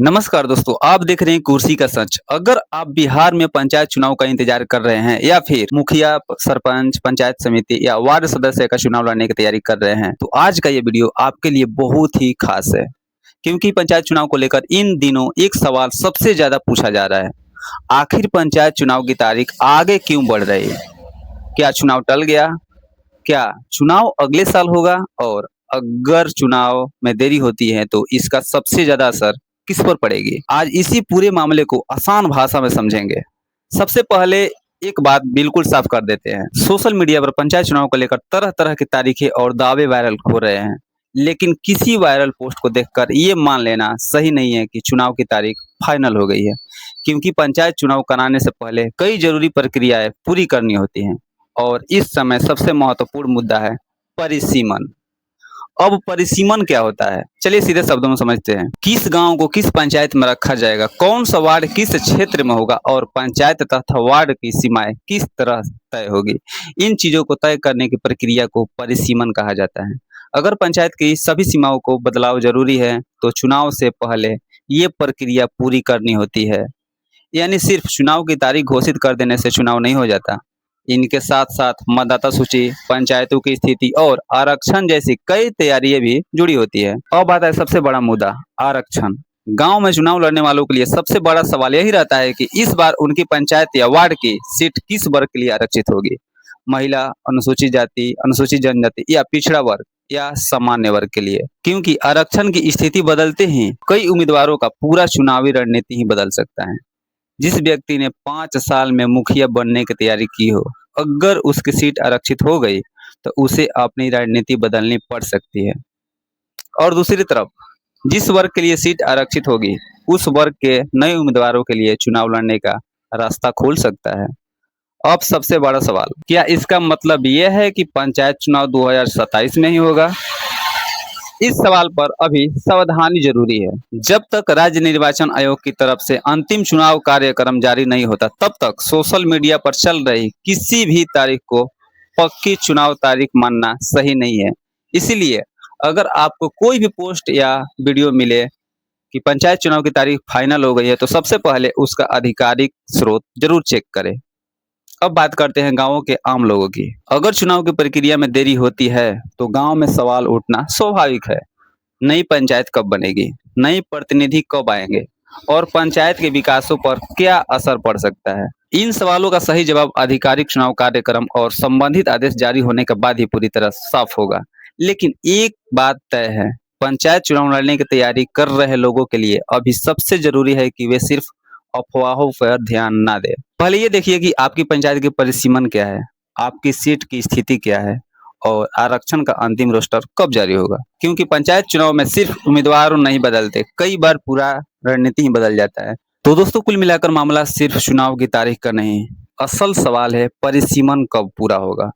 नमस्कार दोस्तों, आप देख रहे हैं कुर्सी का सच। अगर आप बिहार में पंचायत चुनाव का इंतजार कर रहे हैं या फिर मुखिया, सरपंच, पंचायत समिति या वार्ड सदस्य का चुनाव लड़ने की तैयारी कर रहे हैं, तो आज का ये वीडियो आपके लिए बहुत ही खास है। क्योंकि पंचायत चुनाव को लेकर इन दिनों एक सवाल सबसे ज्यादा पूछा जा रहा है। आखिर पंचायत चुनाव की तारीख आगे क्यों बढ़ रही है? क्या चुनाव टल गया? क्या चुनाव अगले साल होगा? और अगर चुनाव में देरी होती है तो इसका सबसे ज्यादा असर किस पर पड़ेगी? आज इसी पूरे मामले को आसान भाषा में समझेंगे। सबसे पहले एक बात बिल्कुल साफ कर देते हैं। सोशल मीडिया पर पंचायत चुनाव को लेकर तरह-तरह की तारीखें और दावे वायरल हो रहे हैं। लेकिन किसी वायरल पोस्ट को देखकर ये मान लेना सही नहीं है कि चुनाव की तारीख फाइनल हो गई है। क्योंकि पंचायत चुनाव कराने से पहले कई जरूरी प्रक्रियाएं पूरी करनी होती हैं। और इस समय सबसे महत्वपूर्ण मुद्दा है परिसीमन। अब परिसीमन क्या होता है? चलिए सीधे शब्दों में समझते हैं। किस गांव को किस पंचायत में रखा जाएगा, कौन सा वार्ड किस क्षेत्र में होगा और पंचायत तथा वार्ड की सीमाएं किस तरह तय होगी। इन चीजों को तय करने की प्रक्रिया को परिसीमन कहा जाता है। अगर पंचायत की सभी सीमाओं को बदलाव जरूरी है तो चुनाव से पहले ये प्रक्रिया पूरी करनी होती है। यानी सिर्फ चुनाव की तारीख घोषित कर देने से चुनाव नहीं हो जाता। इनके साथ-साथ मतदाता सूची, पंचायतों की स्थिति और आरक्षण जैसी कई तैयारियां भी जुड़ी होती है। अब आता है सबसे बड़ा मुद्दा, आरक्षण। गांव में चुनाव लड़ने वालों के लिए सबसे बड़ा सवाल यही रहता है कि इस बार उनकी पंचायत या वार्ड की सीट किस वर्ग के लिए आरक्षित होगी। महिला, अनुसूचित जाति, अनुसूचित जनजाति या पिछड़ा वर्ग या सामान्य वर्ग के लिए। क्योंकि आरक्षण की स्थिति बदलते ही कई उम्मीदवारों का पूरा चुनावी रणनीति ही बदल सकता है। जिस व्यक्ति ने 5 साल में मुखिया बनने की तैयारी की हो, अगर उसकी सीट आरक्षित हो गई, तो उसे अपनी रणनीति बदलनी पड़ सकती है। और दूसरी तरफ जिस वर्ग के लिए सीट आरक्षित होगी, उस वर्ग के नए उम्मीदवारों के लिए चुनाव लड़ने का रास्ता खुल सकता है। अब सबसे बड़ा सवाल, क्या इसका मतलब यह है कि पंचायत चुनाव 2027 में ही होगा? इस सवाल पर अभी सावधानी जरूरी है। जब तक राज्य निर्वाचन आयोग की तरफ से अंतिम चुनाव कार्यक्रम जारी नहीं होता, तब तक सोशल मीडिया पर चल रही किसी भी तारीख को पक्की चुनाव तारीख मानना सही नहीं है। इसीलिए अगर आपको कोई भी पोस्ट या वीडियो मिले कि पंचायत चुनाव की तारीख फाइनल हो गई है, तो सबसे पहले उसका आधिकारिक स्रोत जरूर चेक करें। अब बात करते हैं गांवों के आम लोगों की। अगर चुनाव की प्रक्रिया में देरी होती है तो गांव में सवाल उठना स्वाभाविक है। नई पंचायत कब बनेगी, नई प्रतिनिधि कब आएंगे और पंचायत के विकासों पर क्या असर पड़ सकता है। इन सवालों का सही जवाब आधिकारिक चुनाव कार्यक्रम और संबंधित आदेश जारी होने के बाद ही पूरी तरह साफ होगा। लेकिन एक बात तय है, पंचायत चुनाव लड़ने की तैयारी कर रहे लोगों के लिए अभी सबसे जरूरी है कि वे सिर्फ अफवाहों पर ध्यान ना दें। पहले ये देखिए कि आपकी पंचायत की परिसीमन क्या है, आपकी सीट की स्थिति क्या है और आरक्षण का अंतिम रोस्टर कब जारी होगा। क्योंकि पंचायत चुनाव में सिर्फ उम्मीदवार नहीं बदलते, कई बार पूरा रणनीति ही बदल जाता है। तो दोस्तों, कुल मिलाकर मामला सिर्फ चुनाव की तारीख का नहीं, असल सवाल है परिसीमन कब पूरा होगा,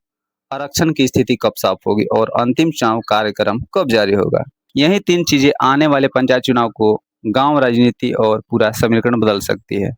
आरक्षण की स्थिति कब साफ होगी और अंतिम चुनाव कार्यक्रम कब जारी होगा। यही 3 चीजें आने वाले पंचायत चुनाव को गांव राजनीति और पूरा समीकरण बदल सकती है।